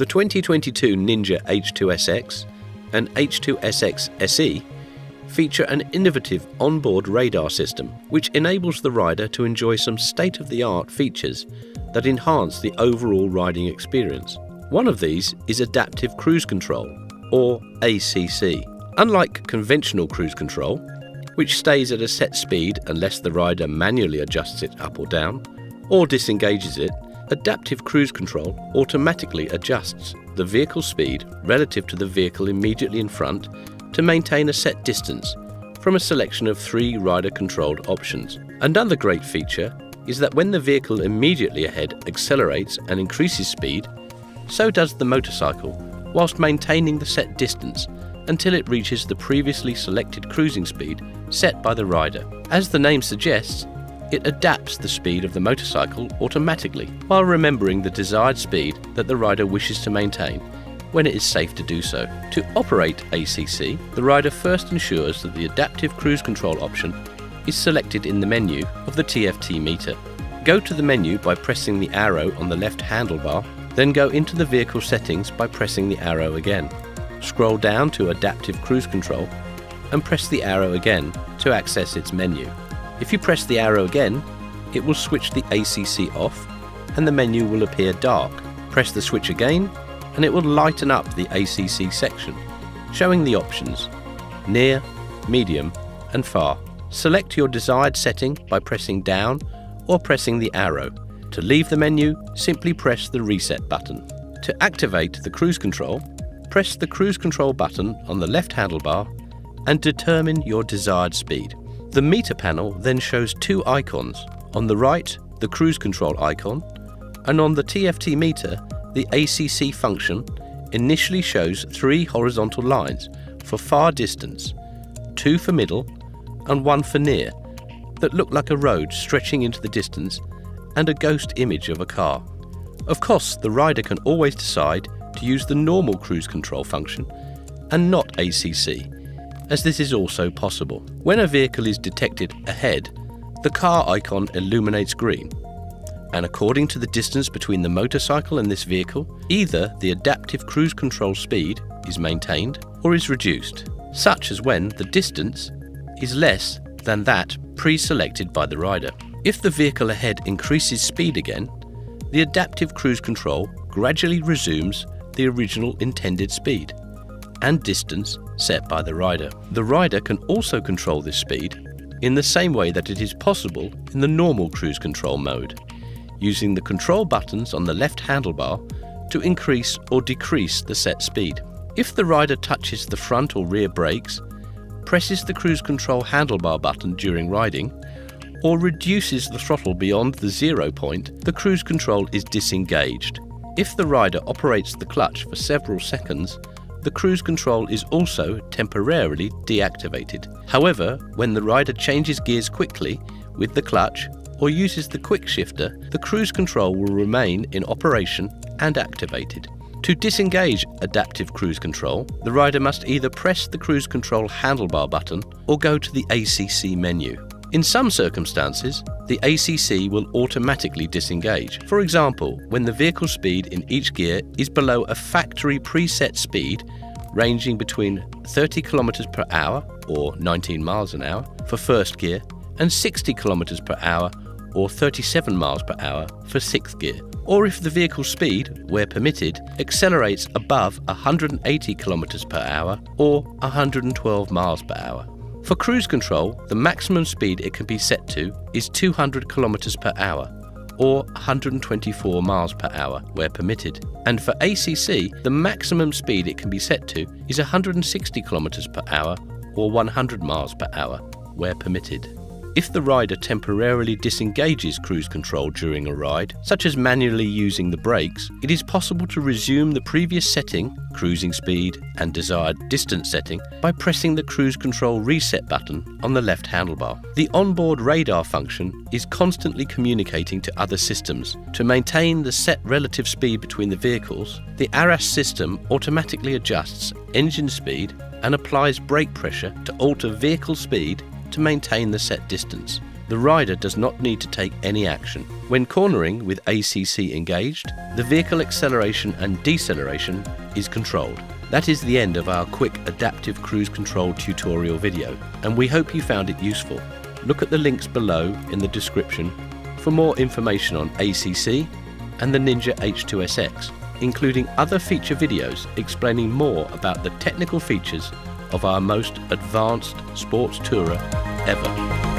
The 2022 Ninja H2SX and H2SX SE feature an innovative onboard radar system which enables the rider to enjoy some state-of-the-art features that enhance the overall riding experience. One of these is Adaptive Cruise Control, or ACC. Unlike conventional cruise control, which stays at a set speed unless the rider manually adjusts it up or down, or disengages it, Adaptive Cruise Control automatically adjusts the vehicle speed relative to the vehicle immediately in front to maintain a set distance from a selection of 3 rider-controlled options. Another great feature is that when the vehicle immediately ahead accelerates and increases speed, so does the motorcycle, whilst maintaining the set distance until it reaches the previously selected cruising speed set by the rider. As the name suggests, it adapts the speed of the motorcycle automatically, while remembering the desired speed that the rider wishes to maintain when it is safe to do so. To operate ACC, the rider first ensures that the Adaptive Cruise Control option is selected in the menu of the TFT meter. Go to the menu by pressing the arrow on the left handlebar, then go into the vehicle settings by pressing the arrow again. Scroll down to Adaptive Cruise Control and press the arrow again to access its menu. If you press the arrow again, it will switch the ACC off and the menu will appear dark. Press the switch again and it will lighten up the ACC section, showing the options near, medium and far. Select your desired setting by pressing down or pressing the arrow. To leave the menu, simply press the reset button. To activate the cruise control, press the cruise control button on the left handlebar and determine your desired speed. The meter panel then shows 2 icons. On the right, the cruise control icon, and on the TFT meter, the ACC function initially shows 3 horizontal lines for far distance, 2 for middle and 1 for near, that look like a road stretching into the distance and a ghost image of a car. Of course, the rider can always decide to use the normal cruise control function and not ACC, as this is also possible. When a vehicle is detected ahead, the car icon illuminates green, and according to the distance between the motorcycle and this vehicle, either the Adaptive Cruise Control speed is maintained or is reduced, such as when the distance is less than that pre-selected by the rider. If the vehicle ahead increases speed again, the Adaptive Cruise Control gradually resumes the original intended speed and distance set by the rider. The rider can also control this speed in the same way that it is possible in the normal cruise control mode, using the control buttons on the left handlebar to increase or decrease the set speed. If the rider touches the front or rear brakes, presses the cruise control handlebar button during riding, or reduces the throttle beyond the 0 point, the cruise control is disengaged. If the rider operates the clutch for several seconds, the cruise control is also temporarily deactivated. However, when the rider changes gears quickly with the clutch or uses the quick shifter, the cruise control will remain in operation and activated. To disengage Adaptive Cruise Control, the rider must either press the cruise control handlebar button or go to the ACC menu. In some circumstances, the ACC will automatically disengage. For example, when the vehicle speed in each gear is below a factory preset speed ranging between 30 km per hour or 19 miles an hour for first gear and 60 km per hour or 37 miles per hour for sixth gear, or if the vehicle speed, where permitted, accelerates above 180 km per hour or 112 miles per hour. For cruise control, the maximum speed it can be set to is 200 km per hour or 124 miles per hour where permitted. And for ACC, the maximum speed it can be set to is 160 km per hour or 100 miles per hour where permitted. If the rider temporarily disengages cruise control during a ride, such as manually using the brakes, it is possible to resume the previous setting, cruising speed and desired distance setting, by pressing the cruise control reset button on the left handlebar. The onboard radar function is constantly communicating to other systems. To maintain the set relative speed between the vehicles, the ARAS system automatically adjusts engine speed and applies brake pressure to alter vehicle speed to maintain the set distance. The the rider does not need to take any action. When cornering with ACC engaged, the vehicle acceleration and deceleration is controlled. That is the end of our quick adaptive cruise control tutorial video, and we hope you found it useful. Look at the links below in the description for more information on ACC and the Ninja H2SX, including other feature videos explaining more about the technical features of our most advanced sports tourer ever.